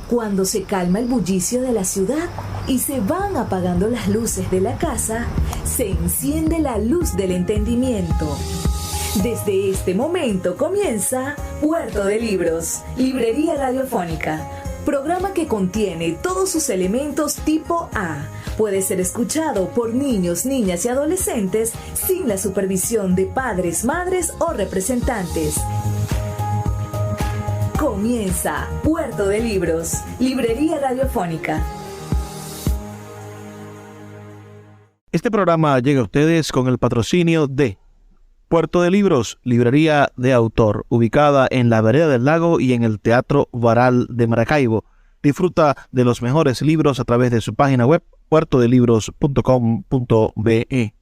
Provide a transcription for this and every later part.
Cuando se calma el bullicio de la ciudad y se van apagando las luces de la casa, se enciende la luz del entendimiento. Desde este momento comienza Puerto de Libros, Librería Radiofónica, programa que contiene todos sus elementos tipo A. Puede ser escuchado por niños, niñas y adolescentes sin la supervisión de padres, madres o representantes. Comienza Puerto de Libros, Librería Radiofónica. Este programa llega a ustedes con el patrocinio de Puerto de Libros, librería de autor, ubicada en la Vereda del Lago y en el Teatro Varal de Maracaibo. Disfruta de los mejores libros a través de su página web, puertodelibros.com.be.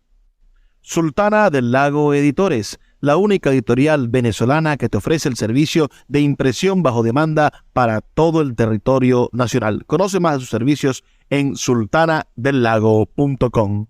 Sultana del Lago Editores, la única editorial venezolana que te ofrece el servicio de impresión bajo demanda para todo el territorio nacional. Conoce más de sus servicios en sultanadelago.com.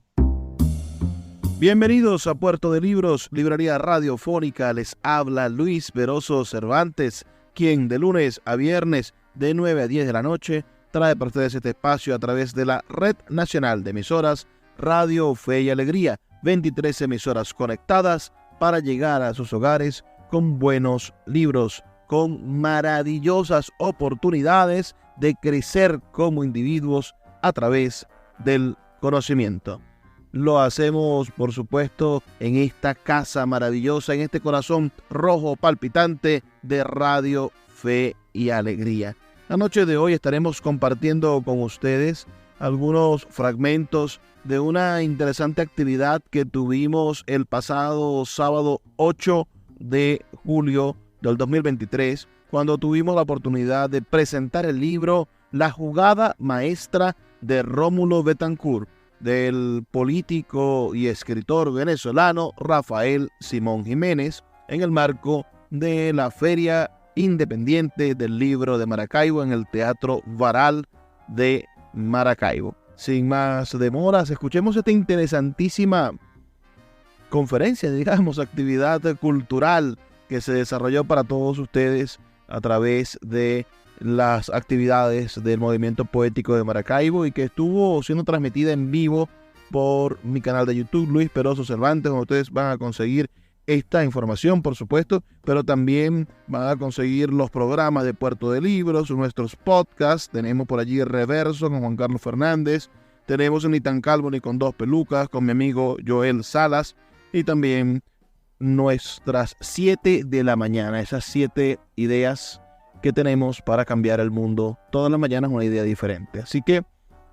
Bienvenidos a Puerto de Libros, librería radiofónica. Les habla Luis Veroso Cervantes, quien de lunes a viernes de 9 a 10 de la noche trae para ustedes este espacio a través de la Red Nacional de Emisoras Radio Fe y Alegría, 23 emisoras conectadas para llegar a sus hogares con buenos libros, con maravillosas oportunidades de crecer como individuos a través del conocimiento. Lo hacemos, por supuesto, en esta casa maravillosa, en este corazón rojo palpitante de Radio Fe y Alegría. La noche de hoy estaremos compartiendo con ustedes algunos fragmentos de una interesante actividad que tuvimos el pasado sábado 8 de julio del 2023, cuando tuvimos la oportunidad de presentar el libro La jugada maestra de Rómulo Betancourt, del político y escritor venezolano Rafael Simón Jiménez, en el marco de la Feria Independiente del Libro de Maracaibo en el Teatro Varal de Maracaibo. Sin más demoras, escuchemos esta interesantísima conferencia, actividad cultural que se desarrolló para todos ustedes a través de las actividades del Movimiento Poético de Maracaibo y que estuvo siendo transmitida en vivo por mi canal de YouTube, Luis Veroso Cervantes, donde ustedes van a conseguir esta información, por supuesto, pero también van a conseguir los programas de Puerto de Libros, nuestros podcasts. Tenemos por allí Reverso con Juan Carlos Fernández, tenemos Ni tan calvo ni con dos pelucas con mi amigo Joel Salas, y también nuestras 7 de la mañana, esas 7 ideas que tenemos para cambiar el mundo. Todas las mañanas una idea diferente. Así que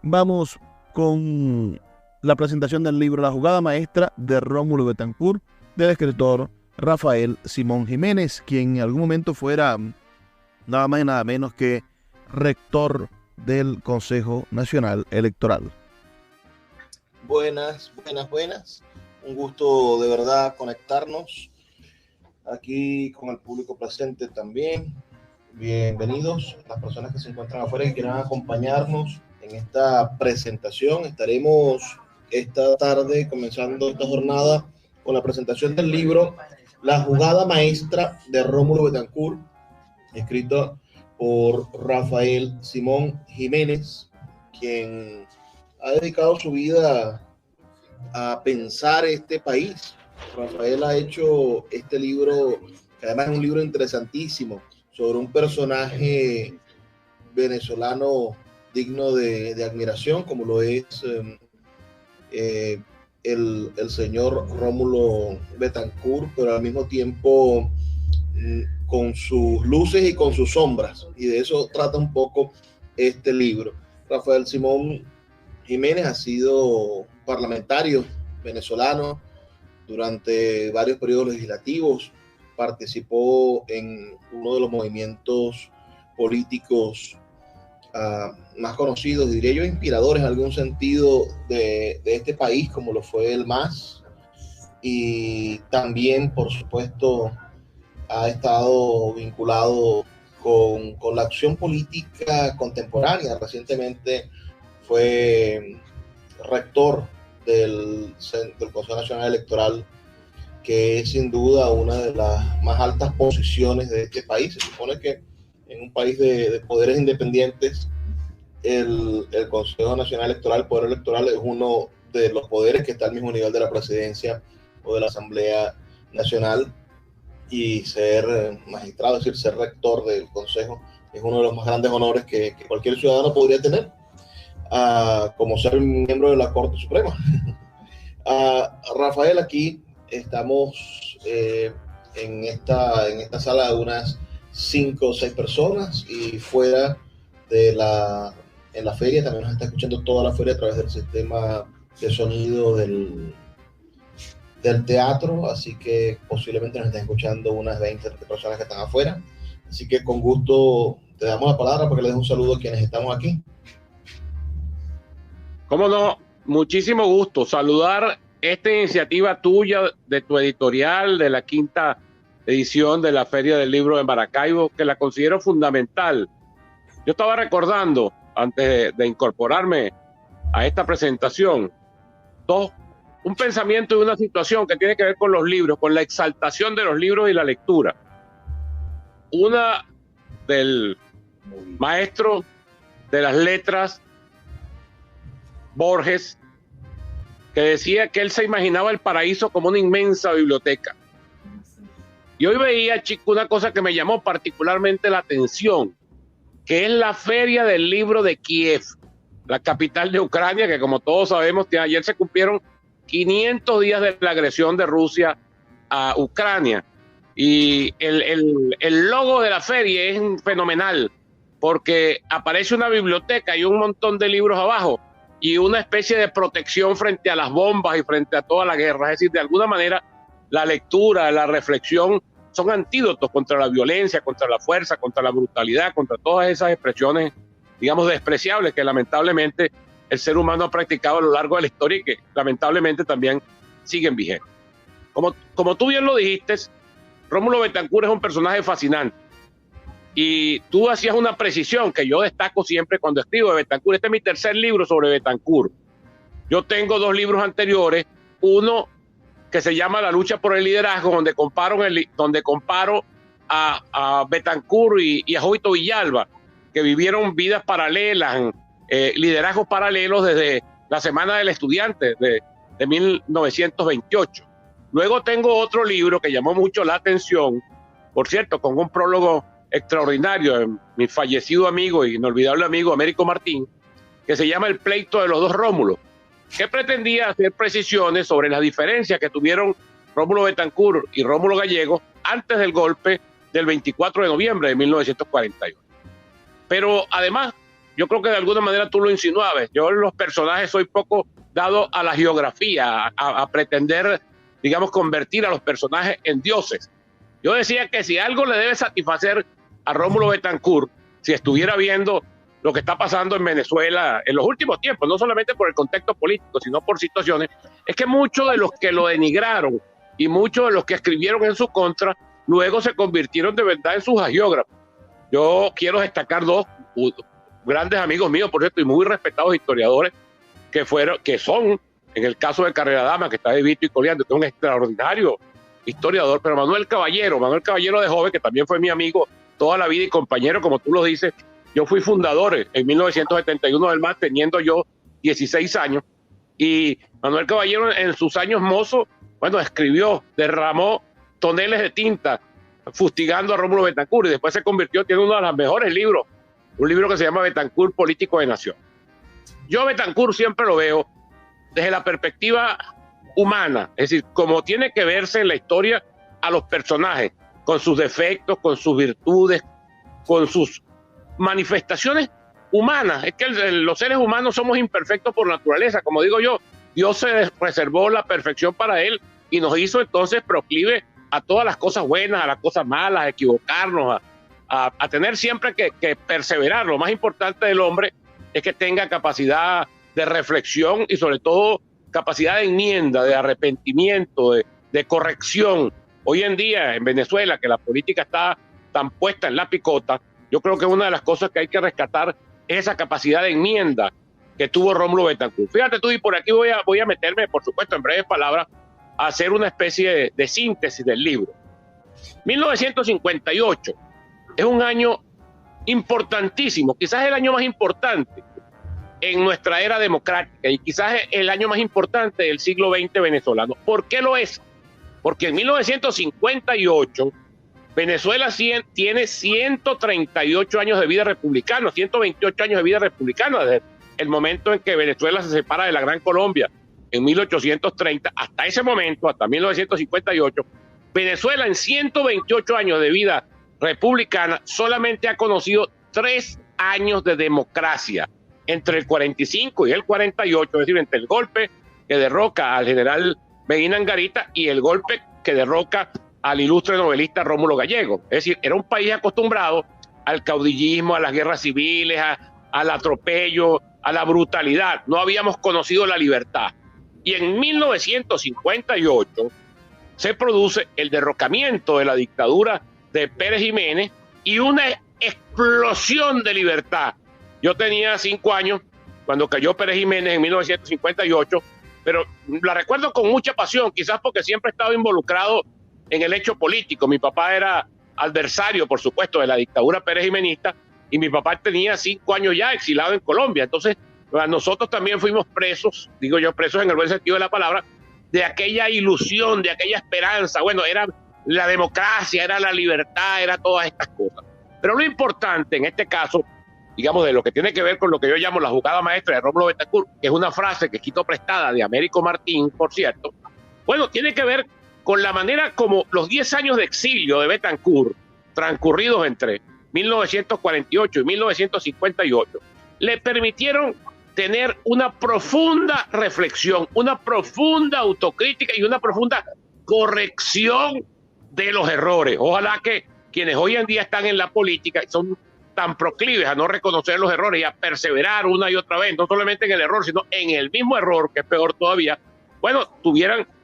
vamos con la presentación del libro La jugada maestra de Rómulo Betancourt, del escritor Rafael Simón Jiménez, quien en algún momento fuera nada más y nada menos que rector del Consejo Nacional Electoral. Buenas. Un gusto de verdad conectarnos aquí con el público presente también. Bienvenidos las personas que se encuentran afuera y quieran acompañarnos en esta presentación. Estaremos esta tarde comenzando esta jornada con la presentación del libro La jugada maestra de Rómulo Betancourt, escrito por Rafael Simón Jiménez, quien ha dedicado su vida a pensar este país. Rafael ha hecho este libro, que además es un libro interesantísimo, sobre un personaje venezolano digno de admiración, como lo es el señor Rómulo Betancourt, pero al mismo tiempo con sus luces y con sus sombras, y de eso trata un poco este libro. Rafael Simón Jiménez ha sido parlamentario venezolano durante varios periodos legislativos, participó en uno de los movimientos políticos más conocidos, diría yo, inspiradores en algún sentido de este país, como lo fue el MAS, y también, por supuesto, ha estado vinculado con la acción política contemporánea. Recientemente fue rector del Consejo Nacional Electoral, que es sin duda una de las más altas posiciones de este país. Se supone que en en un país de poderes independientes, el Consejo Nacional Electoral, el poder electoral, es uno de los poderes que está al mismo nivel de la presidencia o de la Asamblea Nacional, y ser magistrado, es decir, ser rector del Consejo, es uno de los más grandes honores que cualquier ciudadano podría tener, como ser miembro de la Corte Suprema. Rafael, aquí estamos en esta sala de unas 5 o 6 personas, y fuera en la feria también nos está escuchando toda la feria a través del sistema de sonido del teatro, así que posiblemente nos estén escuchando unas 20 personas que están afuera. Así que con gusto te damos la palabra para que le des un saludo a quienes estamos aquí. Cómo no, muchísimo gusto saludar esta iniciativa tuya, de tu editorial, de la 5ª edición de la Feria del Libro de Maracaibo, que la considero fundamental. Yo estaba recordando, antes de incorporarme a esta presentación, un pensamiento y una situación que tiene que ver con los libros, con la exaltación de los libros y la lectura. Una del maestro de las letras, Borges, que decía que él se imaginaba el paraíso como una inmensa biblioteca. Y hoy veía, chico, una cosa que me llamó particularmente la atención, que es la Feria del Libro de Kiev, la capital de Ucrania, que como todos sabemos, ayer se cumplieron 500 días de la agresión de Rusia a Ucrania. Y el logo de la feria es fenomenal, porque aparece una biblioteca y un montón de libros abajo, y una especie de protección frente a las bombas y frente a toda la guerra. Es decir, de alguna manera, la lectura, la reflexión son antídotos contra la violencia, contra la fuerza, contra la brutalidad, contra todas esas expresiones, digamos, despreciables que lamentablemente el ser humano ha practicado a lo largo de la historia y que lamentablemente también siguen vigentes. Como tú bien lo dijiste, Rómulo Betancourt es un personaje fascinante. Y tú hacías una precisión que yo destaco siempre cuando escribo de Betancourt. Este es mi 3er libro sobre Betancourt. Yo tengo 2 libros anteriores, uno que se llama La lucha por el liderazgo, donde comparo a Betancourt y a Jovito Villalba, que vivieron vidas paralelas, liderazgos paralelos desde la Semana del Estudiante de 1928. Luego tengo otro libro que llamó mucho la atención, por cierto, con un prólogo extraordinario de mi fallecido amigo y inolvidable amigo Américo Martín, que se llama El pleito de los 2 Rómulos, que pretendía hacer precisiones sobre las diferencias que tuvieron Rómulo Betancourt y Rómulo Gallego antes del golpe del 24 de noviembre de 1948. Pero además, yo creo que de alguna manera tú lo insinuabas, yo en los personajes soy poco dado a la geografía, a pretender, digamos, convertir a los personajes en dioses. Yo decía que si algo le debe satisfacer a Rómulo Betancourt, si estuviera viendo lo que está pasando en Venezuela en los últimos tiempos, no solamente por el contexto político, sino por situaciones, es que muchos de los que lo denigraron y muchos de los que escribieron en su contra, luego se convirtieron de verdad en sus hagiógrafos. Yo quiero destacar 2 grandes amigos míos, por cierto, y muy respetados historiadores, que son, en el caso de Carrera Dama, que está de Vito y coleando, que es un extraordinario historiador, pero Manuel Caballero de joven, que también fue mi amigo toda la vida y compañero, como tú lo dices. Yo fui fundador en 1971 del MAS, teniendo yo 16 años, y Manuel Caballero en sus años mozos, bueno, escribió, derramó toneles de tinta fustigando a Rómulo Betancourt, y después se convirtió, tiene uno de los mejores libros, un libro que se llama Betancourt, Político de Nación. Yo Betancourt siempre lo veo desde la perspectiva humana, es decir, como tiene que verse en la historia a los personajes, con sus defectos, con sus virtudes, con sus manifestaciones humanas. Es que los seres humanos somos imperfectos por naturaleza, como digo yo. Dios se reservó la perfección para él y nos hizo entonces proclive a todas las cosas buenas, a las cosas malas, a equivocarnos, a tener siempre que perseverar. Lo más importante del hombre es que tenga capacidad de reflexión y sobre todo capacidad de enmienda, de arrepentimiento, de corrección. Hoy en día en Venezuela, que la política está tan puesta en la picota, yo creo que una de las cosas que hay que rescatar es esa capacidad de enmienda que tuvo Rómulo Betancourt. Fíjate tú, y por aquí voy a meterme, por supuesto, en breves palabras, a hacer una especie de síntesis del libro. 1958 es un año importantísimo, quizás el año más importante en nuestra era democrática y quizás el año más importante del siglo XX venezolano. ¿Por qué lo es? Porque en 1958 Venezuela tiene 138 años de vida republicana, 128 años de vida republicana, desde el momento en que Venezuela se separa de la Gran Colombia en 1830, hasta ese momento, hasta 1958, Venezuela en 128 años de vida republicana solamente ha conocido 3 años de democracia, entre el 45 y el 48, es decir, entre el golpe que derroca al general Medina Angarita y el golpe que derroca al ilustre novelista Rómulo Gallego. Es decir, era un país acostumbrado al caudillismo, a las guerras civiles, al atropello, a la brutalidad. No habíamos conocido la libertad. Y en 1958 se produce el derrocamiento de la dictadura de Pérez Jiménez y una explosión de libertad. Yo tenía 5 años cuando cayó Pérez Jiménez en 1958, pero la recuerdo con mucha pasión, quizás porque siempre he estado involucrado en el hecho político. Mi papá era adversario, por supuesto, de la dictadura Pérez Jimenista, y mi papá tenía 5 años ya exilado en Colombia. Entonces, nosotros también fuimos presos, digo yo, presos en el buen sentido de la palabra, de aquella ilusión, de aquella esperanza. Bueno, era la democracia, era la libertad, era todas estas cosas. Pero lo importante en este caso, digamos, de lo que tiene que ver con lo que yo llamo la jugada maestra de Rómulo Betancourt, que es una frase que quito prestada de Américo Martín, por cierto, bueno, tiene que ver con la manera como los 10 años de exilio de Betancourt, transcurridos entre 1948 y 1958, le permitieron tener una profunda reflexión, una profunda autocrítica y una profunda corrección de los errores. Ojalá que quienes hoy en día están en la política son tan proclives a no reconocer los errores y a perseverar una y otra vez, no solamente en el error, sino en el mismo error, que es peor todavía, bueno,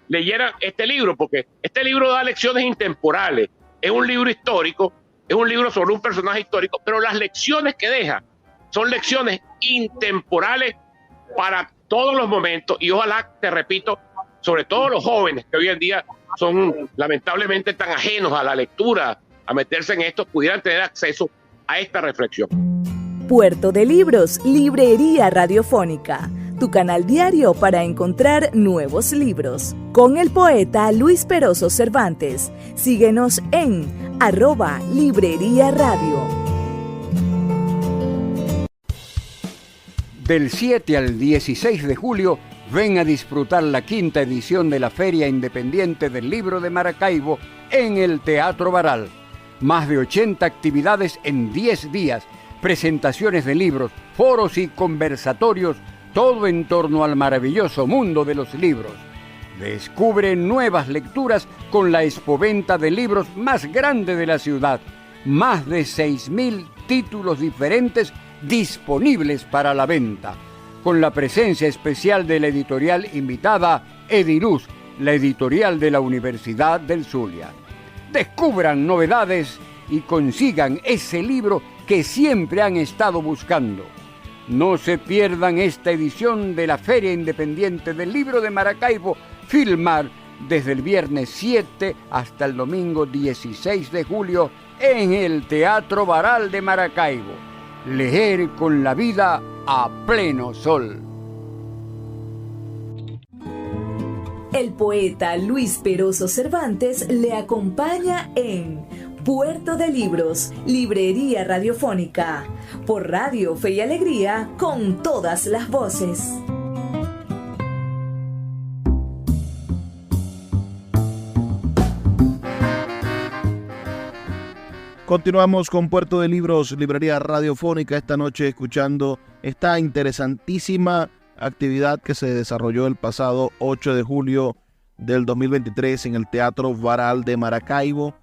leyeran este libro, porque este libro da lecciones intemporales. Es un libro histórico, es un libro sobre un personaje histórico, pero las lecciones que deja son lecciones intemporales para todos los momentos, y ojalá, te repito, sobre todo los jóvenes que hoy en día son lamentablemente tan ajenos a la lectura, a meterse en esto, pudieran tener acceso a esta reflexión. Puerto de Libros, Librería Radiofónica, tu canal diario para encontrar nuevos libros. Con el poeta Luis Peroso Cervantes. Síguenos en @Librería Radio. Del 7 al 16 de julio, ven a disfrutar la 5ª edición de la Feria Independiente del Libro de Maracaibo en el Teatro Baral. Más de 80 actividades en 10 días, presentaciones de libros, foros y conversatorios, todo en torno al maravilloso mundo de los libros. Descubre nuevas lecturas con la expoventa de libros más grande de la ciudad. Más de 6.000 títulos diferentes disponibles para la venta, con la presencia especial de la editorial invitada Ediluz, la editorial de la Universidad del Zulia. Descubran novedades y consigan ese libro que siempre han estado buscando. No se pierdan esta edición de la Feria Independiente del Libro de Maracaibo, Filmar, desde el viernes 7 hasta el domingo 16 de julio en el Teatro Baral de Maracaibo. Leer con la vida a pleno sol. El poeta Luis Peroso Cervantes le acompaña en Puerto de Libros, Librería Radiofónica, por Radio Fe y Alegría, con todas las voces. Continuamos con Puerto de Libros, Librería Radiofónica, esta noche escuchando esta interesantísima actividad que se desarrolló el pasado 8 de julio del 2023 en el Teatro Baral de Maracaibo,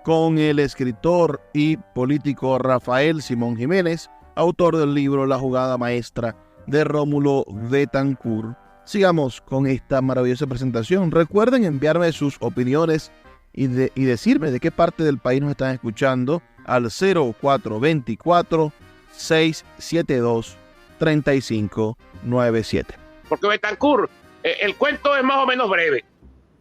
con el escritor y político Rafael Simón Jiménez, autor del libro La jugada maestra de Rómulo Betancourt. Sigamos con esta maravillosa presentación. Recuerden enviarme sus opiniones y decirme de qué parte del país nos están escuchando al 0424-672-3597. Porque Betancourt, el cuento es más o menos breve.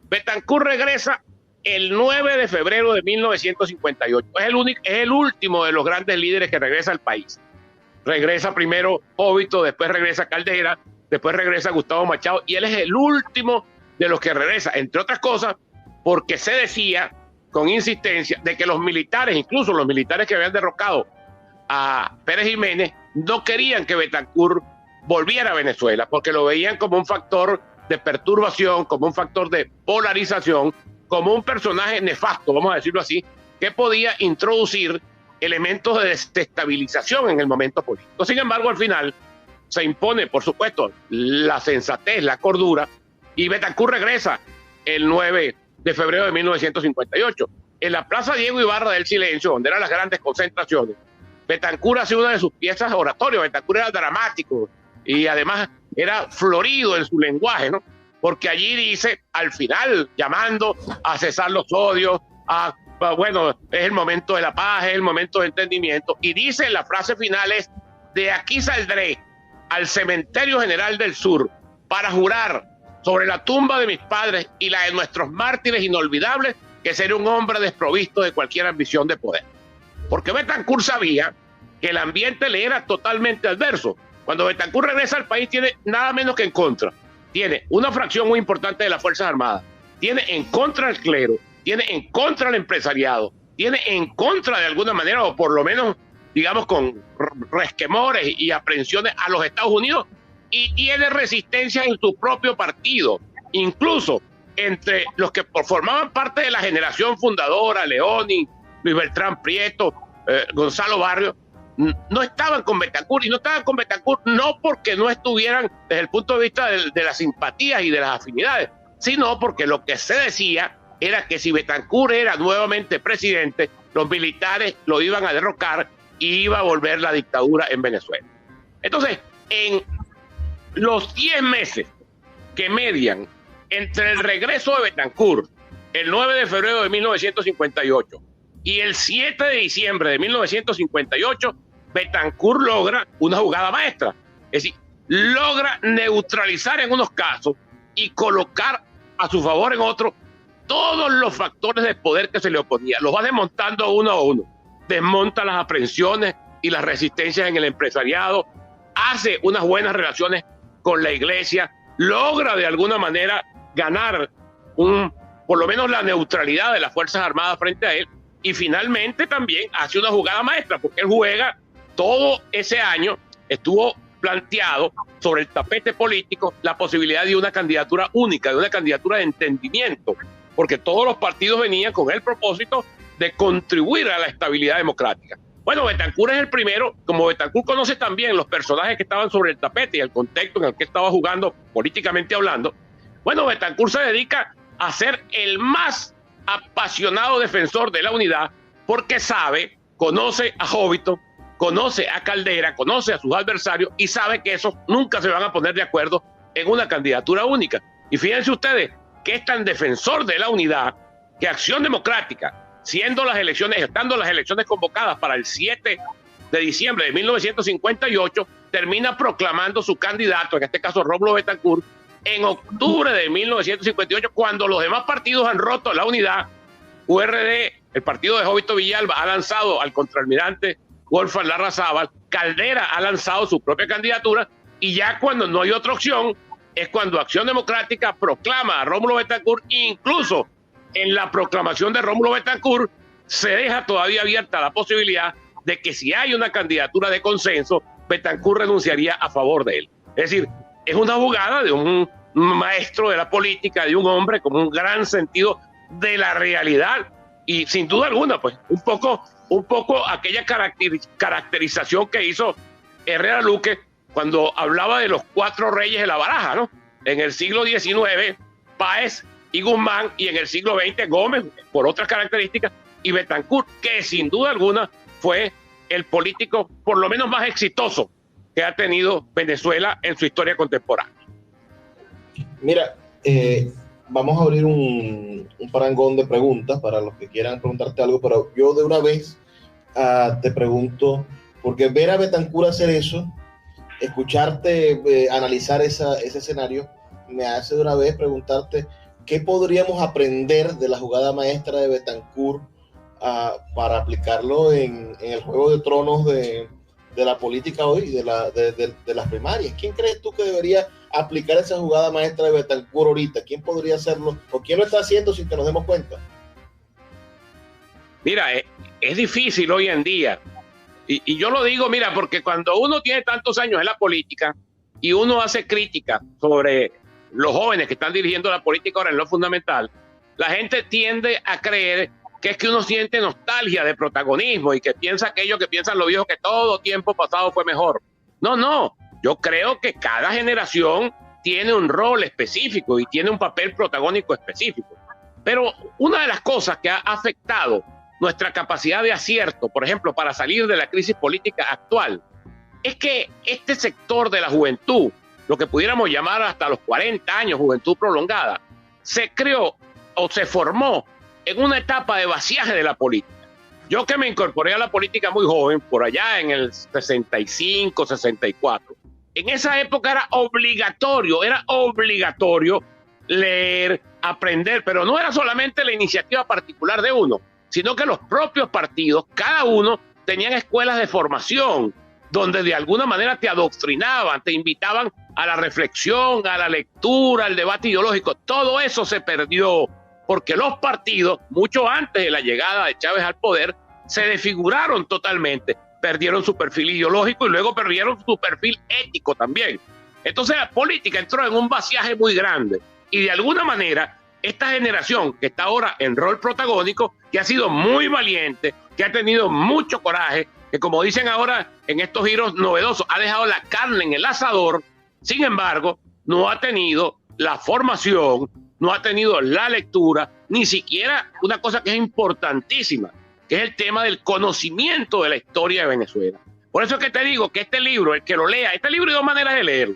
Betancourt regresa el 9 de febrero de 1958. Es el último de los grandes líderes que regresa al país. Regresa primero Jóbito, después regresa Caldera, después regresa Gustavo Machado, y él es el último de los que regresa, entre otras cosas, porque se decía con insistencia de que los militares, incluso los militares que habían derrocado a Pérez Jiménez, no querían que Betancur volviera a Venezuela, porque lo veían como un factor de perturbación, como un factor de polarización, como un personaje nefasto, vamos a decirlo así, que podía introducir elementos de desestabilización en el momento político. Sin embargo, al final se impone, por supuesto, la sensatez, la cordura, y Betancur regresa el 9 de febrero de 1958. En la Plaza Diego Ibarra del Silencio, donde eran las grandes concentraciones, Betancur hace una de sus piezas oratorias. Betancur era dramático y además era florido en su lenguaje, ¿no? Porque allí dice, al final, llamando a cesar los odios, bueno, es el momento de la paz, es el momento de entendimiento, y dice, la frase final es: de aquí saldré al cementerio general del sur para jurar sobre la tumba de mis padres y la de nuestros mártires inolvidables que seré un hombre desprovisto de cualquier ambición de poder. Porque Betancur sabía que el ambiente le era totalmente adverso. Cuando Betancur regresa al país, tiene nada menos que en contra. Tiene una fracción muy importante de las Fuerzas Armadas, tiene en contra el clero, tiene en contra el empresariado, tiene en contra de alguna manera, o por lo menos, digamos, con resquemores y aprehensiones a los Estados Unidos, y tiene resistencia en su propio partido, incluso entre los que formaban parte de la generación fundadora, Leoni, Luis Beltrán Prieto, Gonzalo Barrios, no estaban con Betancur, y no estaban con Betancur no porque no estuvieran desde el punto de vista de las simpatías y de las afinidades, sino porque lo que se decía era que si Betancur era nuevamente presidente, los militares lo iban a derrocar y iba a volver la dictadura en Venezuela. Entonces, en los 10 meses que median entre el regreso de Betancur, el 9 de febrero de 1958, y el 7 de diciembre de 1958, Betancur logra una jugada maestra. Es decir, logra neutralizar en unos casos y colocar a su favor en otros todos los factores de poder que se le oponían. Los va desmontando uno a uno. Desmonta las aprehensiones y las resistencias en el empresariado, hace unas buenas relaciones con la iglesia, logra de alguna manera ganar por lo menos la neutralidad de las Fuerzas Armadas frente a él, y finalmente también hace una jugada maestra, porque él juega todo ese año, estuvo planteado sobre el tapete político la posibilidad de una candidatura única, de una candidatura de entendimiento, porque todos los partidos venían con el propósito de contribuir a la estabilidad democrática. Bueno, Betancur es el primero. Como Betancur conoce también los personajes que estaban sobre el tapete y el contexto en el que estaba jugando políticamente hablando, bueno, Betancur se dedica a ser el más apasionado defensor de la unidad, porque sabe, conoce a Jóbito, conoce a Caldera, conoce a sus adversarios y sabe que esos nunca se van a poner de acuerdo en una candidatura única. Y fíjense ustedes que es tan defensor de la unidad que Acción Democrática, estando las elecciones convocadas para el 7 de diciembre de 1958, termina proclamando su candidato, en este caso Rómulo Betancur, en octubre de 1958, cuando los demás partidos han roto la unidad. URD, el partido de Jóbito Villalba, ha lanzado al contraalmirante Wolfgang Larrazábal, Caldera ha lanzado su propia candidatura, y ya cuando no hay otra opción, es cuando Acción Democrática proclama a Rómulo Betancur. Incluso en la proclamación de Rómulo Betancur se deja todavía abierta la posibilidad de que si hay una candidatura de consenso, Betancur renunciaría a favor de él. Es decir, es una jugada de un maestro de la política, de un hombre con un gran sentido de la realidad, y sin duda alguna, pues un poco aquella caracterización que hizo Herrera Luque cuando hablaba de los 4 reyes de la baraja, ¿no? En el siglo XIX, Páez y Guzmán, y en el siglo XX, Gómez, por otras características, y Betancur, que sin duda alguna fue el político por lo menos más exitoso que ha tenido Venezuela en su historia contemporánea. Mira, vamos a abrir un parangón de preguntas para los que quieran preguntarte algo, pero yo de una vez te pregunto, porque ver a Betancur hacer eso, escucharte analizar ese escenario, me hace de una vez preguntarte ¿qué podríamos aprender de la jugada maestra de Betancourt para aplicarlo en el Juego de Tronos de la política hoy, de las primarias? ¿Quién crees tú que debería aplicar esa jugada maestra de Betancourt ahorita? ¿Quién podría hacerlo? ¿O quién lo está haciendo sin que nos demos cuenta? Mira, es difícil hoy en día. Y yo lo digo, mira, porque cuando uno tiene tantos años en la política y uno hace crítica sobre los jóvenes que están dirigiendo la política ahora en lo fundamental, la gente tiende a creer que es que uno siente nostalgia de protagonismo y que piensa aquello que piensan los viejos, que todo tiempo pasado fue mejor. No, yo creo que cada generación tiene un rol específico y tiene un papel protagónico específico. Pero una de las cosas que ha afectado nuestra capacidad de acierto, por ejemplo, para salir de la crisis política actual, es que este sector de la juventud, lo que pudiéramos llamar hasta los 40 años, juventud prolongada, se creó o se formó en una etapa de vaciaje de la política. Yo que me incorporé a la política muy joven, por allá en el 65, 64, en esa época era obligatorio leer, aprender, pero no era solamente la iniciativa particular de uno, sino que los propios partidos, cada uno, tenían escuelas de formación, donde de alguna manera te adoctrinaban, te invitaban a la reflexión, a la lectura, al debate ideológico. Todo eso se perdió porque los partidos, mucho antes de la llegada de Chávez al poder, se desfiguraron totalmente, perdieron su perfil ideológico y luego perdieron su perfil ético también. Entonces la política entró en un vaciaje muy grande y de alguna manera esta generación que está ahora en rol protagónico, que ha sido muy valiente, que ha tenido mucho coraje, que como dicen ahora en estos giros novedosos, ha dejado la carne en el asador, sin embargo, no ha tenido la formación, no ha tenido la lectura, ni siquiera una cosa que es importantísima, que es el tema del conocimiento de la historia de Venezuela. Por eso es que te digo que este libro, el que lo lea, este libro hay dos maneras de leerlo.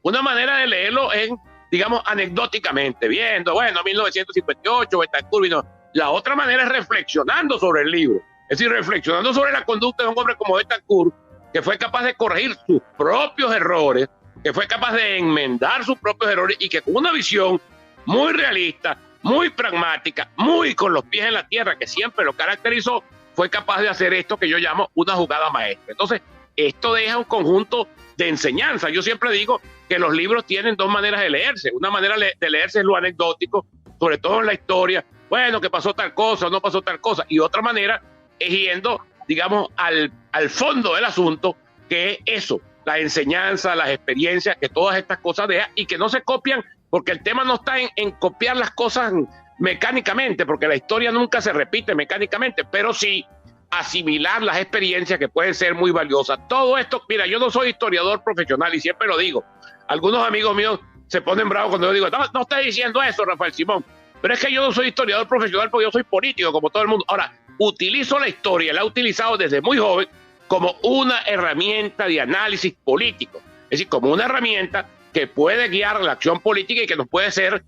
Una manera de leerlo es, digamos, anecdóticamente, viendo, 1958, Betancourt vino. La otra manera es reflexionando sobre el libro, es decir, reflexionando sobre la conducta de un hombre como Betancourt, que fue capaz de corregir sus propios errores, que fue capaz de enmendar sus propios errores y que con una visión muy realista, muy pragmática, muy con los pies en la tierra, que siempre lo caracterizó, fue capaz de hacer esto que yo llamo una jugada maestra. Entonces, esto deja un conjunto de enseñanza. Yo siempre digo que los libros tienen dos maneras de leerse. Una manera de leerse es lo anecdótico, sobre todo en la historia, bueno, que pasó tal cosa o no pasó tal cosa, y otra manera es yendo, digamos, al fondo del asunto, que es eso, la enseñanza, las experiencias, que todas estas cosas dejan y que no se copian, porque el tema no está en copiar las cosas mecánicamente, porque la historia nunca se repite mecánicamente, pero sí asimilar las experiencias que pueden ser muy valiosas. Todo esto, mira, yo no soy historiador profesional y siempre lo digo. Algunos amigos míos se ponen bravos cuando yo digo, no estás diciendo eso, Rafael Simón, pero es que yo no soy historiador profesional porque yo soy político, como todo el mundo. Ahora, utilizo la historia, la he utilizado desde muy joven como una herramienta de análisis político, es decir, como una herramienta que puede guiar la acción política y que nos puede hacer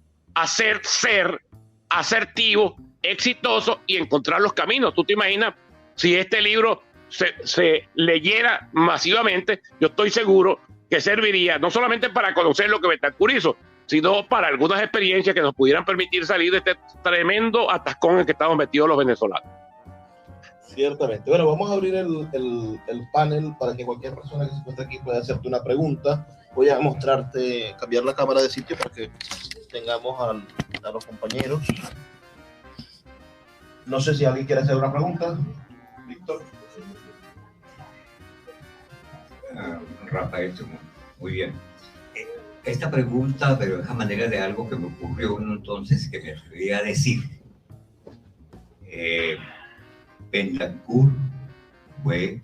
ser asertivo, exitoso y encontrar los caminos. Tú te imaginas si este libro se leyera masivamente, yo estoy seguro que serviría no solamente para conocer lo que Betancourt hizo, sino para algunas experiencias que nos pudieran permitir salir de este tremendo atascón en el que estamos metidos los venezolanos. Ciertamente. Bueno, vamos a abrir el panel para que cualquier persona que se encuentre aquí pueda hacerte una pregunta. Voy a mostrarte, cambiar la cámara de sitio para que tengamos a los compañeros. No sé si alguien quiere hacer una pregunta. Víctor. Rafael, muy bien. Esta pregunta, pero es a manera de algo que me ocurrió entonces que me atreví a decir. Betancourt fue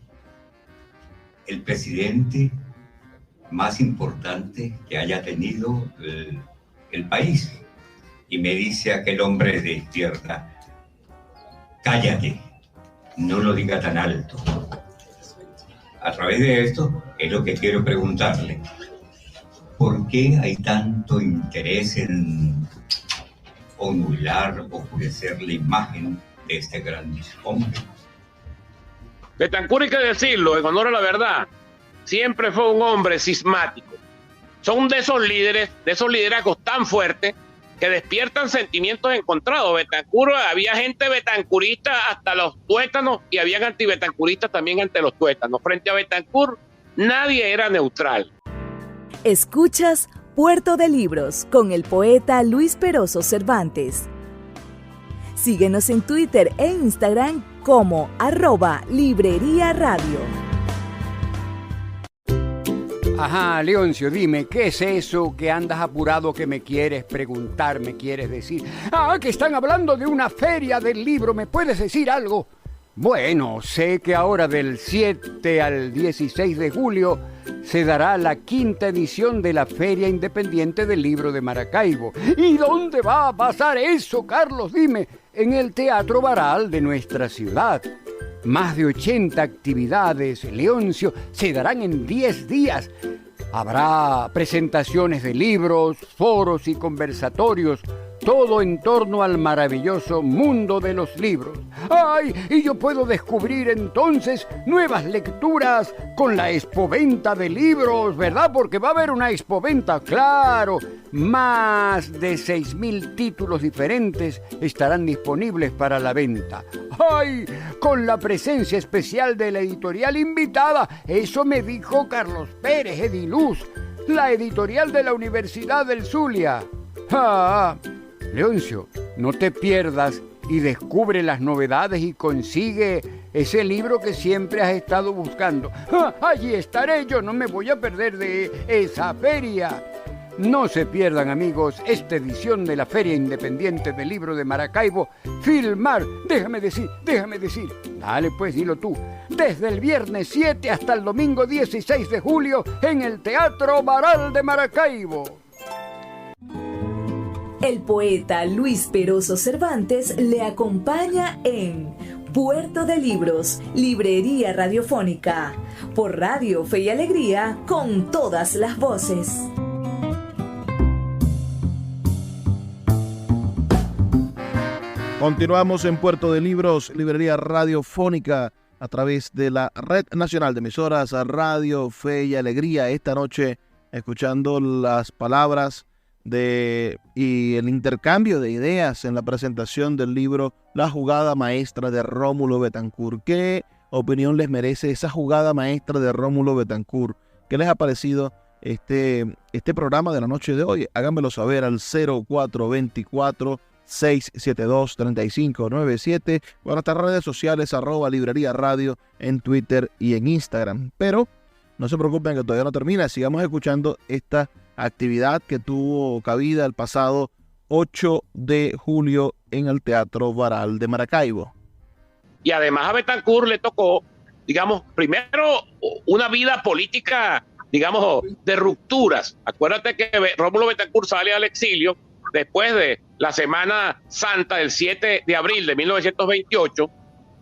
el presidente más importante que haya tenido el país. Y me dice aquel hombre de izquierda, cállate, no lo diga tan alto. A través de esto es lo que quiero preguntarle. ¿Por qué hay tanto interés en anular, oscurecer la imagen de este gran hombre? Betancourt, hay que decirlo, en honor a la verdad, siempre fue un hombre cismático. Son de esos líderes, de esos liderazgos tan fuertes que despiertan sentimientos encontrados. Betancur, había gente betancurista hasta los tuétanos y habían antibetancuristas también ante los tuétanos. Frente a Betancur, nadie era neutral. Escuchas Puerto de Libros con el poeta Luis Peroso Cervantes. Síguenos en Twitter e Instagram como @Librería Radio. Ajá, Leoncio, dime, ¿qué es eso que andas apurado que me quieres preguntar, me quieres decir? Ah, que están hablando de una feria del libro, ¿me puedes decir algo? Bueno, sé que ahora del 7 al 16 de julio se dará la 5ª edición de la Feria Independiente del Libro de Maracaibo. ¿Y dónde va a pasar eso, Carlos? Dime, en el Teatro Baral de nuestra ciudad. Más de 80 actividades, Leoncio, se darán en 10 días. Habrá presentaciones de libros, foros y conversatorios, todo en torno al maravilloso mundo de los libros. ¡Ay! Y yo puedo descubrir entonces nuevas lecturas con la expoventa de libros, ¿verdad? Porque va a haber una expoventa, claro. Más de 6.000 títulos diferentes estarán disponibles para la venta. ¡Ay! Con la presencia especial de la editorial invitada. Eso me dijo Carlos Pérez Ediluz, la editorial de la Universidad del Zulia. ¡Ah! Leoncio, no te pierdas y descubre las novedades y consigue ese libro que siempre has estado buscando. ¡Ah! Allí estaré, yo no me voy a perder de esa feria. No se pierdan, amigos, esta edición de la Feria Independiente del Libro de Maracaibo. Filmar, déjame decir. Dale pues, dilo tú. Desde el viernes 7 hasta el domingo 16 de julio en el Teatro Baral de Maracaibo. El poeta Luis Peroso Cervantes le acompaña en Puerto de Libros, Librería Radiofónica, por Radio Fe y Alegría, con todas las voces. Continuamos en Puerto de Libros, Librería Radiofónica, a través de la Red Nacional de Emisoras Radio Fe y Alegría. Esta noche, escuchando las palabras y el intercambio de ideas en la presentación del libro La Jugada Maestra de Rómulo Betancourt. ¿Qué opinión les merece esa jugada maestra de Rómulo Betancourt? ¿Qué les ha parecido este programa de la noche de hoy? Háganmelo saber al 0424-672-3597 o a nuestras redes sociales @Librería Radio en Twitter y en Instagram. Pero no se preocupen que todavía no termina. Sigamos escuchando esta actividad que tuvo cabida el pasado 8 de julio en el Teatro Baral de Maracaibo. Y además a Betancourt le tocó, digamos, primero una vida política, digamos, de rupturas. Acuérdate que Rómulo Betancourt sale al exilio después de la Semana Santa del 7 de abril de 1928,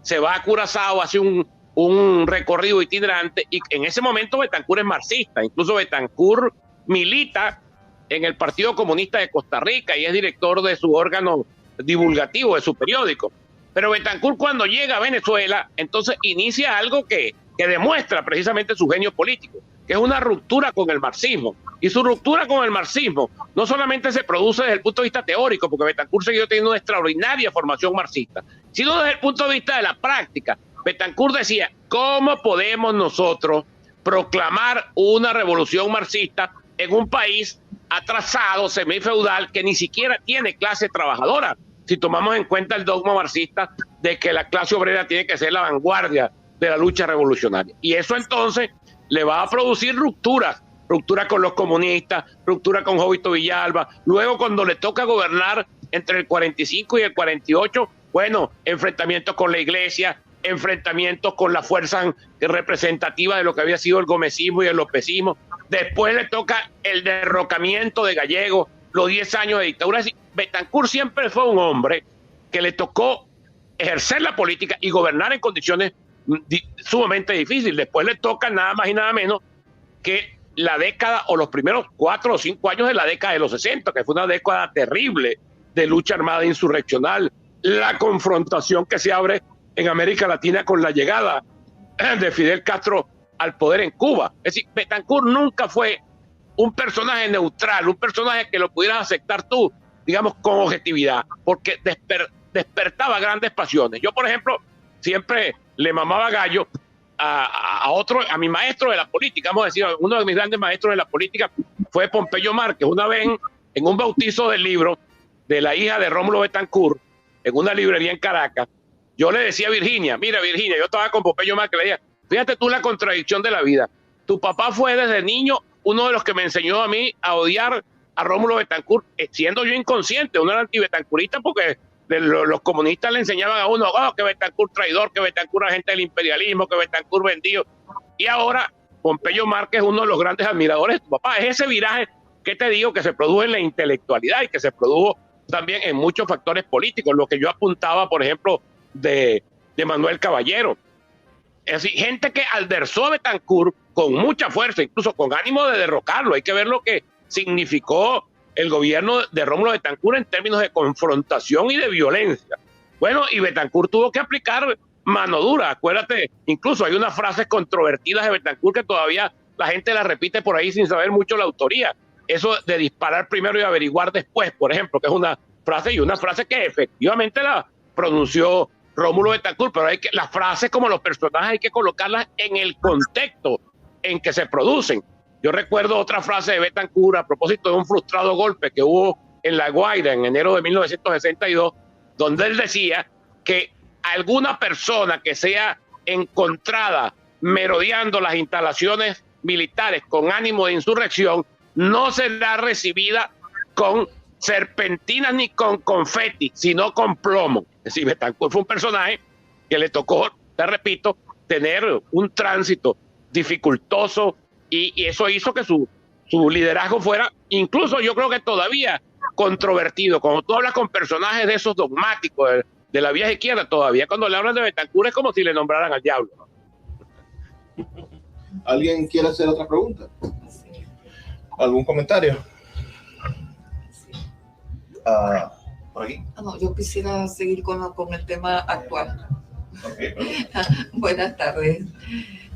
se va a Curazao, hace un recorrido itinerante, y en ese momento Betancourt es marxista. Incluso Betancourt milita en el Partido Comunista de Costa Rica y es director de su órgano divulgativo, de su periódico. Pero Betancourt, cuando llega a Venezuela, entonces inicia algo que demuestra precisamente su genio político, que es una ruptura con el marxismo. Y su ruptura con el marxismo no solamente se produce desde el punto de vista teórico, porque Betancourt siguió teniendo una extraordinaria formación marxista, sino desde el punto de vista de la práctica. Betancourt decía, ¿cómo podemos nosotros proclamar una revolución marxista en un país atrasado, semifeudal, que ni siquiera tiene clase trabajadora? Si tomamos en cuenta el dogma marxista de que la clase obrera tiene que ser la vanguardia de la lucha revolucionaria. Y eso entonces le va a producir ruptura con los comunistas, ruptura con Jovito Villalba. Luego, cuando le toca gobernar entre el 45 y el 48, bueno, enfrentamientos con la iglesia, enfrentamientos con las fuerzas representativas de lo que había sido el gomecismo y el lopecismo. Después le toca el derrocamiento de Gallego, los 10 años de dictadura. Betancourt siempre fue un hombre que le tocó ejercer la política y gobernar en condiciones sumamente difíciles. Después le toca nada más y nada menos que la década o los primeros 4 o 5 años de la década de los 60, que fue una década terrible de lucha armada insurreccional, la confrontación que se abre en América Latina con la llegada de Fidel Castro al poder en Cuba. Es decir, Betancourt nunca fue un personaje neutral, un personaje que lo pudieras aceptar tú digamos, con objetividad, porque despertaba grandes pasiones. Yo, por ejemplo, siempre le mamaba gallo a mi maestro de la política, vamos a decir, uno de mis grandes maestros de la política fue Pompeyo Márquez. Una vez en un bautizo del libro de la hija de Rómulo Betancourt, en una librería en Caracas, yo le decía a Virginia, mira Virginia, yo estaba con Pompeyo Márquez, le decía, fíjate tú la contradicción de la vida. Tu papá fue desde niño uno de los que me enseñó a mí a odiar a Rómulo Betancourt, siendo yo inconsciente. Uno era antibetancourista porque los comunistas le enseñaban a uno, que Betancourt traidor, que Betancourt agente del imperialismo, que Betancourt vendido. Y ahora Pompeyo Márquez es uno de los grandes admiradores de tu papá. Es ese viraje que te digo que se produjo en la intelectualidad y que se produjo también en muchos factores políticos, lo que yo apuntaba, por ejemplo, de Manuel Caballero. Es decir, gente que alderzó a Betancourt con mucha fuerza, incluso con ánimo de derrocarlo. Hay que ver lo que significó el gobierno de Rómulo Betancourt en términos de confrontación y de violencia. Bueno, y Betancourt tuvo que aplicar mano dura. Acuérdate, incluso hay unas frases controvertidas de Betancourt que todavía la gente las repite por ahí sin saber mucho la autoría. Eso de disparar primero y averiguar después, por ejemplo, que es una frase que efectivamente la pronunció Rómulo Betancourt, pero las frases como los personajes hay que colocarlas en el contexto en que se producen. Yo recuerdo otra frase de Betancourt a propósito de un frustrado golpe que hubo en La Guaira en enero de 1962, donde él decía que alguna persona que sea encontrada merodeando las instalaciones militares con ánimo de insurrección no será recibida con serpentinas ni con confeti, sino con plomo. Es decir, Betancourt fue un personaje que le tocó, te repito, tener un tránsito dificultoso y eso hizo que su liderazgo fuera, incluso yo creo que todavía controvertido. Cuando tú hablas con personajes de esos dogmáticos de la vieja izquierda, todavía cuando le hablan de Betancourt es como si le nombraran al diablo. ¿Alguien quiere hacer otra pregunta? ¿Algún comentario? ¿Por aquí? No, yo quisiera seguir con el tema actual. Okay. Buenas tardes.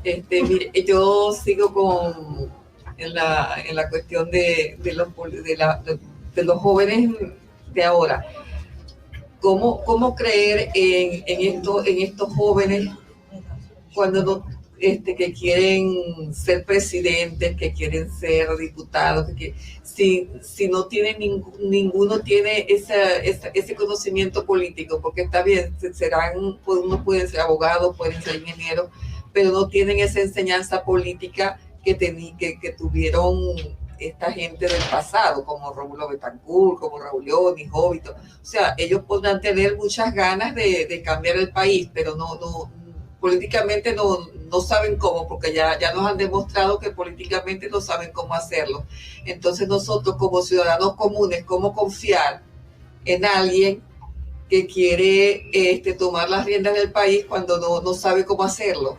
Mire, yo sigo en la cuestión de los jóvenes de ahora. ¿Cómo creer en estos jóvenes cuando no, que quieren ser presidentes, que quieren ser diputados, si no tienen ninguno tiene ese conocimiento político? Porque está bien, unos pueden ser abogados, pueden ser ingenieros, pero no tienen esa enseñanza política que tuvieron esta gente del pasado, como Rómulo Betancourt, como Raúl Leoni, Jovito. O sea, ellos podrán tener muchas ganas de cambiar el país, pero no políticamente no saben cómo, porque ya nos han demostrado que políticamente no saben cómo hacerlo. Entonces nosotros como ciudadanos comunes, ¿cómo confiar en alguien que quiere tomar las riendas del país cuando no sabe cómo hacerlo?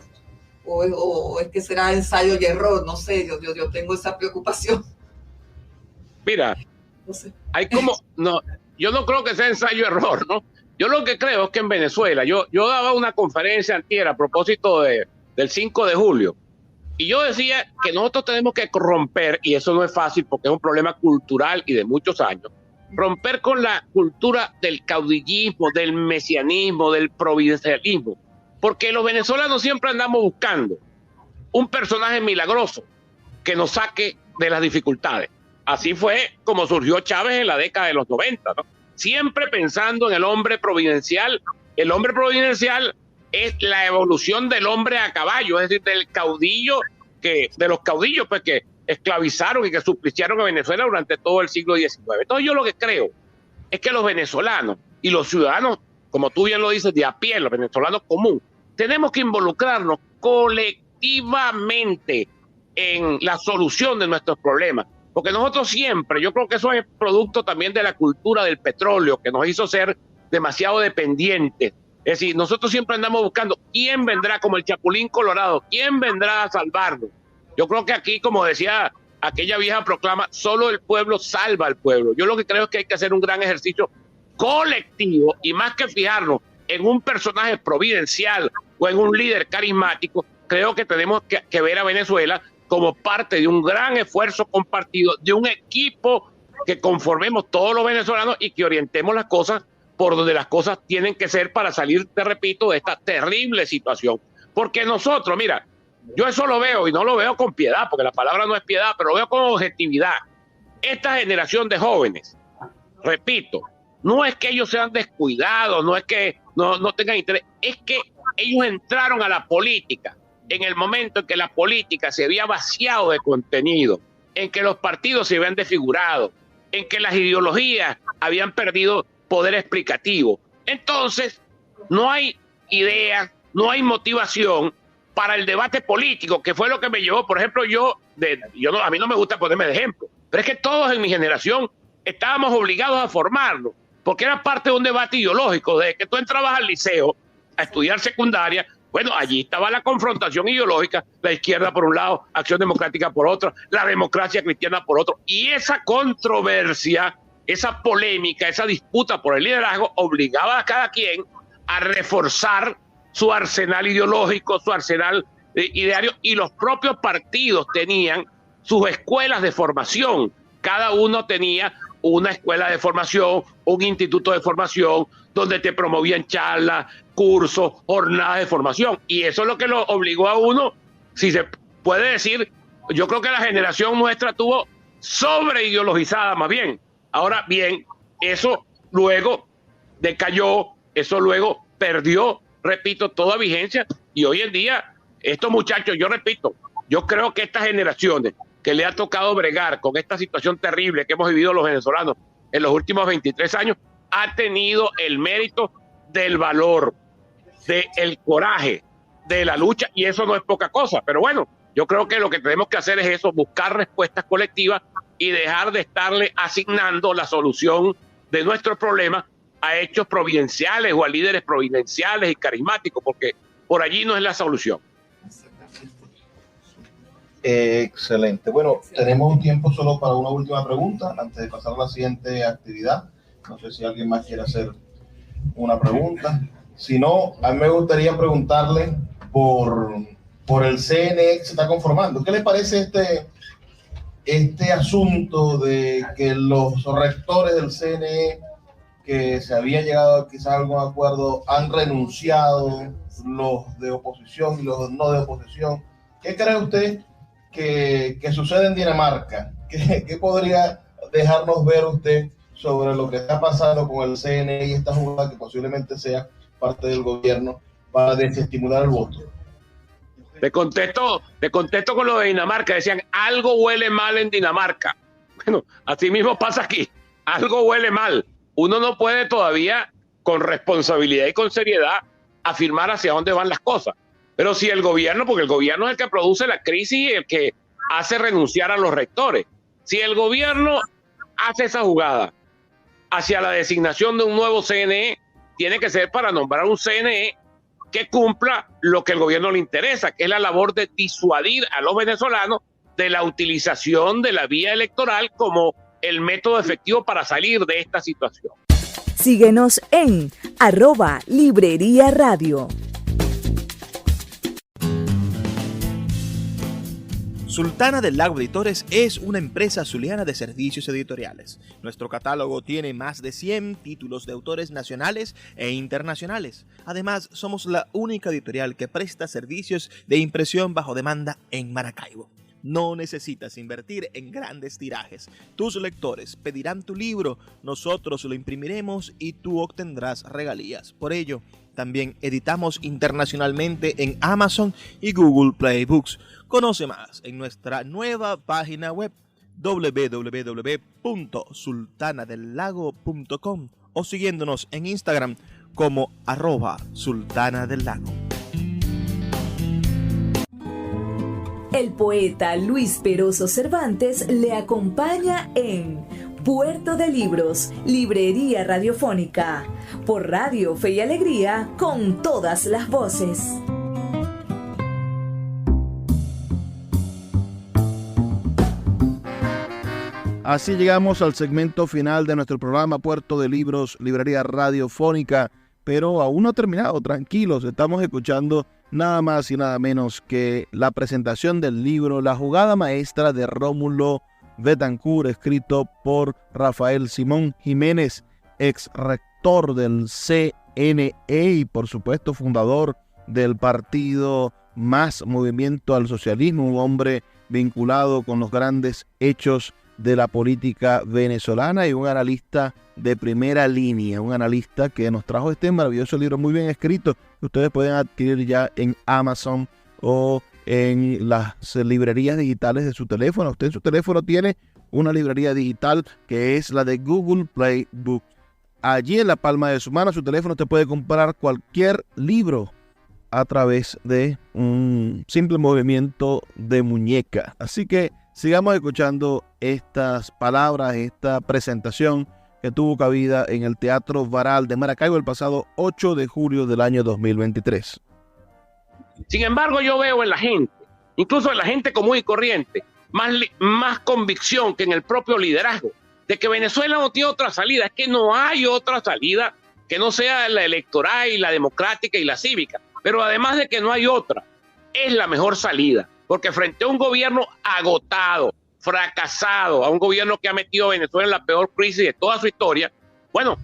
O es que será ensayo y error, no sé, yo tengo esa preocupación. Mira, no sé. Yo no creo que sea ensayo y error, ¿no? Yo lo que creo es que en Venezuela, yo daba una conferencia antier a propósito del 5 de julio, y yo decía que nosotros tenemos que romper, y eso no es fácil porque es un problema cultural y de muchos años, romper con la cultura del caudillismo, del mesianismo, del providencialismo, porque los venezolanos siempre andamos buscando un personaje milagroso que nos saque de las dificultades. Así fue como surgió Chávez en la década de los 90, ¿no? Siempre pensando en el hombre providencial. El hombre providencial es la evolución del hombre a caballo, es decir, de los caudillos pues, que esclavizaron y que supliciaron a Venezuela durante todo el siglo XIX. Entonces yo lo que creo es que los venezolanos y los ciudadanos, como tú bien lo dices, de a pie, los venezolanos común, tenemos que involucrarnos colectivamente en la solución de nuestros problemas. Porque nosotros siempre, yo creo que eso es producto también de la cultura del petróleo, que nos hizo ser demasiado dependientes. Es decir, nosotros siempre andamos buscando quién vendrá, como el Chapulín Colorado, quién vendrá a salvarnos. Yo creo que aquí, como decía aquella vieja proclama, solo el pueblo salva al pueblo. Yo lo que creo es que hay que hacer un gran ejercicio colectivo y más que fijarnos en un personaje providencial o en un líder carismático, creo que tenemos que ver a Venezuela como parte de un gran esfuerzo compartido, de un equipo que conformemos todos los venezolanos y que orientemos las cosas por donde las cosas tienen que ser para salir, te repito, de esta terrible situación. Porque nosotros, mira, yo eso lo veo y no lo veo con piedad, porque la palabra no es piedad, pero lo veo con objetividad. Esta generación de jóvenes, repito, no es que ellos sean descuidados, no es que no tengan interés, es que ellos entraron a la política en el momento en que la política se había vaciado de contenido, en que los partidos se habían desfigurado, en que las ideologías habían perdido poder explicativo. Entonces, no hay idea, no hay motivación para el debate político, que fue lo que me llevó, por ejemplo, a mí no me gusta ponerme de ejemplo, pero es que todos en mi generación estábamos obligados a formarnos, porque era parte de un debate ideológico, desde que tú entrabas al liceo a estudiar secundaria. Bueno, allí estaba la confrontación ideológica, la izquierda por un lado, Acción Democrática por otro, la democracia cristiana por otro, y esa controversia, esa polémica, esa disputa por el liderazgo obligaba a cada quien a reforzar su arsenal ideológico, su arsenal ideario, y los propios partidos tenían sus escuelas de formación. Cada uno tenía una escuela de formación, un instituto de formación, donde te promovían charlas, cursos, jornadas de formación. Y eso es lo que lo obligó a uno, si se puede decir, yo creo que la generación nuestra estuvo sobreideologizada más bien. Ahora bien, eso luego decayó, eso luego perdió, repito, toda vigencia. Y hoy en día, estos muchachos, yo repito, yo creo que estas generaciones que le ha tocado bregar con esta situación terrible que hemos vivido los venezolanos en los últimos 23 años, ha tenido el mérito del valor, del coraje, de la lucha, y eso no es poca cosa. Pero bueno, yo creo que lo que tenemos que hacer es eso, buscar respuestas colectivas y dejar de estarle asignando la solución de nuestros problemas a hechos providenciales o a líderes providenciales y carismáticos, porque por allí no es la solución. Excelente. Bueno, tenemos un tiempo solo para una última pregunta antes de pasar a la siguiente actividad. No sé si alguien más quiere hacer una pregunta. Si no, a mí me gustaría preguntarle por el CNE que se está conformando. ¿Qué le parece este asunto de que los rectores del CNE, que se había llegado quizás a algún acuerdo, han renunciado, los de oposición y los no de oposición? ¿Qué cree usted que sucede en Dinamarca? ¿Qué podría dejarnos ver usted sobre lo que está pasando con el CNE y esta jugada que posiblemente sea parte del gobierno para desestimular el voto? Te contesto con lo de Dinamarca. Decían, algo huele mal en Dinamarca. Bueno, así mismo pasa aquí. Algo huele mal. Uno no puede todavía, con responsabilidad y con seriedad, afirmar hacia dónde van las cosas. Pero si el gobierno, porque el gobierno es el que produce la crisis y el que hace renunciar a los rectores, si el gobierno hace esa jugada hacia la designación de un nuevo CNE, tiene que ser para nombrar un CNE que cumpla lo que el gobierno le interesa, que es la labor de disuadir a los venezolanos de la utilización de la vía electoral como el método efectivo para salir de esta situación. Síguenos en @Librería Radio. Sultana del Lago Editores es una empresa zuliana de servicios editoriales. Nuestro catálogo tiene más de 100 títulos de autores nacionales e internacionales. Además, somos la única editorial que presta servicios de impresión bajo demanda en Maracaibo. No necesitas invertir en grandes tirajes. Tus lectores pedirán tu libro, nosotros lo imprimiremos y tú obtendrás regalías. Por ello, también editamos internacionalmente en Amazon y Google Play Books. Conoce más en nuestra nueva página web www.sultanadelago.com o siguiéndonos en Instagram como @sultanadelago. El poeta Luis Peroso Cervantes le acompaña en Puerto de Libros, Librería Radiofónica, por Radio Fe y Alegría, con todas las voces. Así llegamos al segmento final de nuestro programa Puerto de Libros, Librería Radiofónica, pero aún no ha terminado, tranquilos, estamos escuchando nada más y nada menos que la presentación del libro La jugada maestra de Rómulo Betancourt, escrito por Rafael Simón Jiménez, ex rector del CNE y por supuesto fundador del partido Más Movimiento al Socialismo, un hombre vinculado con los grandes hechos de la política venezolana y un analista de primera línea, un analista que nos trajo este maravilloso libro muy bien escrito que ustedes pueden adquirir ya en Amazon o en las librerías digitales de su teléfono. Usted en su teléfono tiene una librería digital que es la de Google Play Books. Allí en la palma de su mano, su teléfono, te puede comprar cualquier libro a través de un simple movimiento de muñeca. Así que sigamos escuchando estas palabras, esta presentación que tuvo cabida en el Teatro Baral de Maracaibo el pasado 8 de julio del año 2023. Sin embargo, yo veo en la gente, incluso en la gente común y corriente, más convicción que en el propio liderazgo, de que Venezuela no tiene otra salida. Es que no hay otra salida que no sea la electoral y la democrática y la cívica. Pero además de que no hay otra, es la mejor salida. Porque frente a un gobierno agotado, fracasado, a un gobierno que ha metido a Venezuela en la peor crisis de toda su historia, bueno,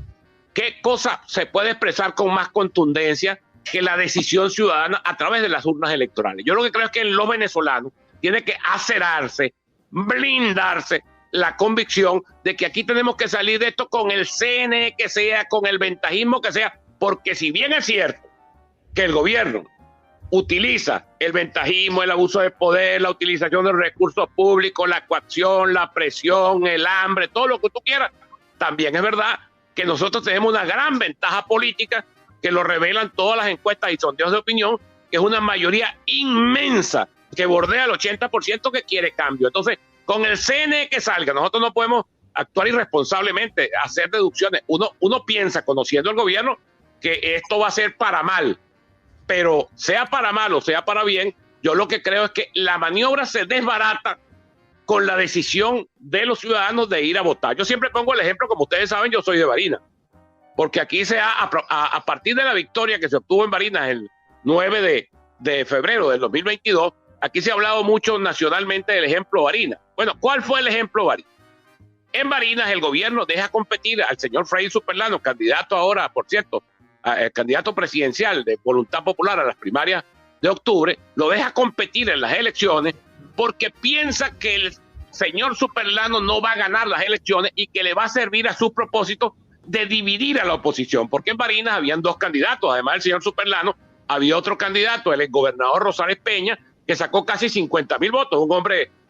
¿qué cosa se puede expresar con más contundencia que la decisión ciudadana a través de las urnas electorales? Yo lo que creo es que en los venezolanos tiene que acerarse, blindarse la convicción de que aquí tenemos que salir de esto con el CNE que sea, con el ventajismo que sea, porque si bien es cierto que el gobierno utiliza el ventajismo, el abuso de poder, la utilización de recursos públicos, la coacción, la presión, el hambre, todo lo que tú quieras, también es verdad que nosotros tenemos una gran ventaja política que lo revelan todas las encuestas y sondeos de opinión, que es una mayoría inmensa que bordea el 80% que quiere cambio. Entonces, con el CNE que salga, nosotros no podemos actuar irresponsablemente, hacer deducciones. Uno piensa, conociendo el gobierno, que esto va a ser para mal, pero sea para mal o sea para bien, yo lo que creo es que la maniobra se desbarata con la decisión de los ciudadanos de ir a votar. Yo siempre pongo el ejemplo, como ustedes saben, yo soy de Barinas, porque aquí a partir de la victoria que se obtuvo en Barinas el 9 de febrero del 2022, aquí se ha hablado mucho nacionalmente del ejemplo Barinas. Bueno, ¿cuál fue el ejemplo Barinas? En Barinas el gobierno deja competir al señor Freddy Superlano, candidato ahora, por cierto, candidato presidencial de Voluntad Popular a las primarias de octubre, lo deja competir en las elecciones porque piensa que el señor Superlano no va a ganar las elecciones y que le va a servir a su propósito de dividir a la oposición, porque en Barinas habían dos candidatos, además del señor Superlano, había otro candidato, el exgobernador Rosales Peña, que sacó casi 50,000 votos,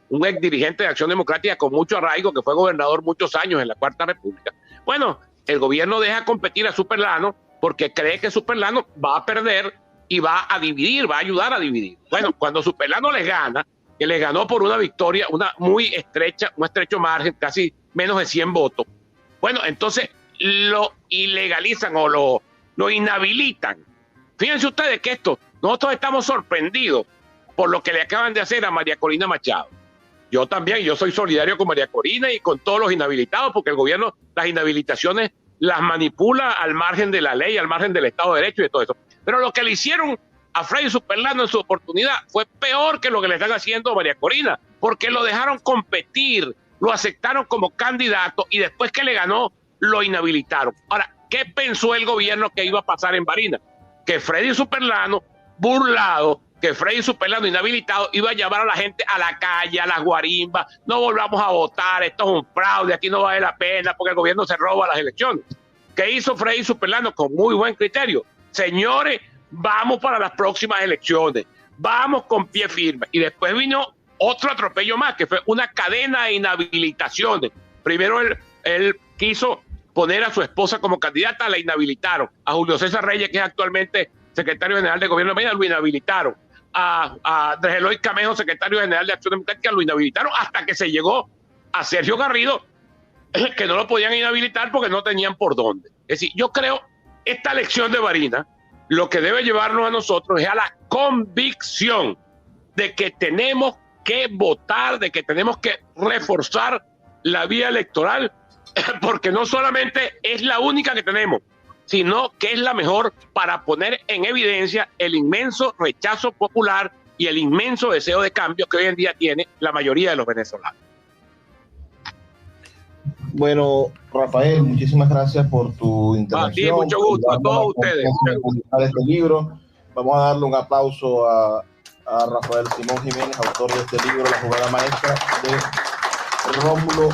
un ex dirigente de Acción Democrática con mucho arraigo, que fue gobernador muchos años en la Cuarta República. Bueno, el gobierno deja competir a Superlano porque cree que Superlano va a perder y va a dividir, va a ayudar a dividir. Bueno, cuando Superlano les gana, que les ganó por una victoria, un estrecho margen, casi menos de 100 votos, bueno, entonces lo ilegalizan o lo inhabilitan. Fíjense ustedes que nosotros estamos sorprendidos por lo que le acaban de hacer a María Corina Machado. Yo también, yo soy solidario con María Corina y con todos los inhabilitados, porque el gobierno las inhabilitaciones las manipula al margen de la ley, al margen del Estado de Derecho y de todo eso. Pero lo que le hicieron a Freddy Superlano en su oportunidad fue peor que lo que le están haciendo a María Corina, porque lo dejaron competir, lo aceptaron como candidato y después que le ganó, lo inhabilitaron. Ahora, ¿qué pensó el gobierno que iba a pasar en Barinas? Que Freddy Superlano, burlado, que Freddy Superlano inhabilitado iba a llevar a la gente a la calle, a las guarimbas, no volvamos a votar, esto es un fraude, aquí no vale la pena porque el gobierno se roba las elecciones. ¿Qué hizo Freddy Superlano? Con muy buen criterio. Señores, vamos para las próximas elecciones, vamos con pie firme. Y después vino otro atropello más, que fue una cadena de inhabilitaciones. Primero él quiso poner a su esposa como candidata, la inhabilitaron. A Julio César Reyes, que es actualmente secretario general del gobierno de Medina, lo inhabilitaron. A Andrés Eloy Camejo, secretario general de Acción Democrática, lo inhabilitaron hasta que se llegó a Sergio Garrido, que no lo podían inhabilitar porque no tenían por dónde. Es decir, yo creo esta elección de Barinas lo que debe llevarnos a nosotros es a la convicción de que tenemos que votar, de que tenemos que reforzar la vía electoral, porque no solamente es la única que tenemos, sino que es la mejor para poner en evidencia el inmenso rechazo popular y el inmenso deseo de cambio que hoy en día tiene la mayoría de los venezolanos. Bueno, Rafael, muchísimas gracias por tu intervención. A ti, mucho gusto, a todos ustedes. Este libro. Vamos a darle un aplauso a Rafael Simón Jiménez, autor de este libro, La jugada maestra de Rómulo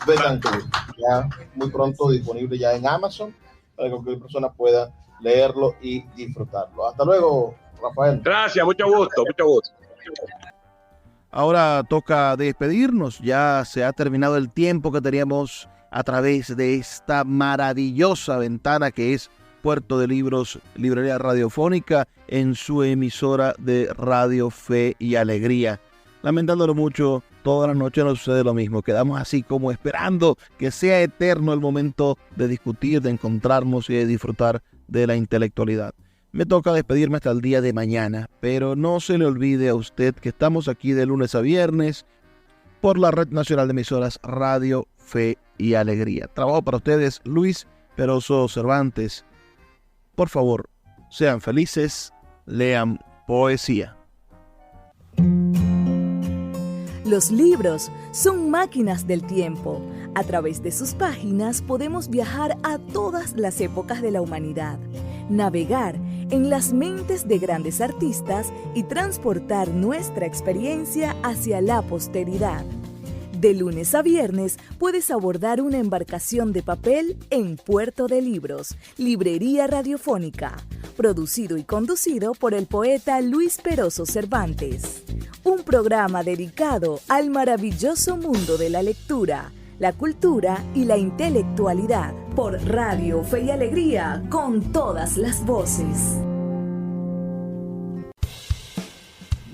Betancourt. Ya muy pronto disponible ya en Amazon para que cualquier persona pueda leerlo y disfrutarlo. Hasta luego, Rafael. Gracias, mucho gusto, mucho gusto. Ahora toca despedirnos, ya se ha terminado el tiempo que teníamos a través de esta maravillosa ventana que es Puerto de Libros, librería radiofónica, en su emisora de Radio Fe y Alegría. Lamentándolo mucho, toda la noche nos sucede lo mismo, quedamos así como esperando que sea eterno el momento de discutir, de encontrarnos y de disfrutar de la intelectualidad. Me toca despedirme hasta el día de mañana, pero no se le olvide a usted que estamos aquí de lunes a viernes por la Red Nacional de Emisoras Radio Fe y Alegría. Trabajo para ustedes, Luis Peroso Cervantes. Por favor, sean felices, lean poesía. Los libros son máquinas del tiempo. A través de sus páginas podemos viajar a todas las épocas de la humanidad, navegar en las mentes de grandes artistas y transportar nuestra experiencia hacia la posteridad. De lunes a viernes puedes abordar una embarcación de papel en Puerto de Libros, librería radiofónica, producido y conducido por el poeta Luis Peroso Cervantes. Un programa dedicado al maravilloso mundo de la lectura, la cultura y la intelectualidad, por Radio Fe y Alegría, con todas las voces.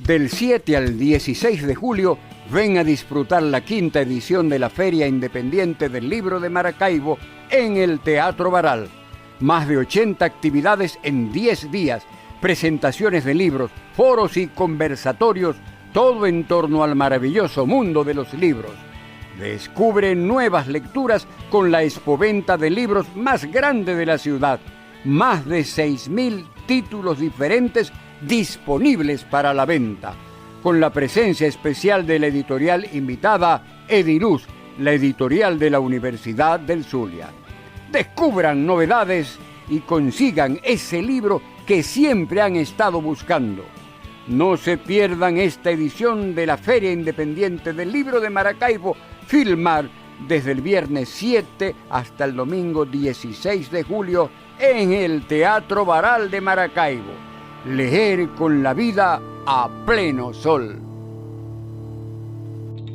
Del 7 al 16 de julio, ven a disfrutar la 5ª edición de la Feria Independiente del Libro de Maracaibo en el Teatro Baral. Más de 80 actividades en 10 días, presentaciones de libros, foros y conversatorios, todo en torno al maravilloso mundo de los libros. Descubre nuevas lecturas con la expoventa de libros más grande de la ciudad. Más de 6.000 títulos diferentes disponibles para la venta, con la presencia especial de la editorial invitada Ediluz, la editorial de la Universidad del Zulia. Descubran novedades y consigan ese libro que siempre han estado buscando. No se pierdan esta edición de la Feria Independiente del Libro de Maracaibo, Filmar, desde el viernes 7 hasta el domingo 16 de julio en el Teatro Baral de Maracaibo. Leer con la vida a pleno sol.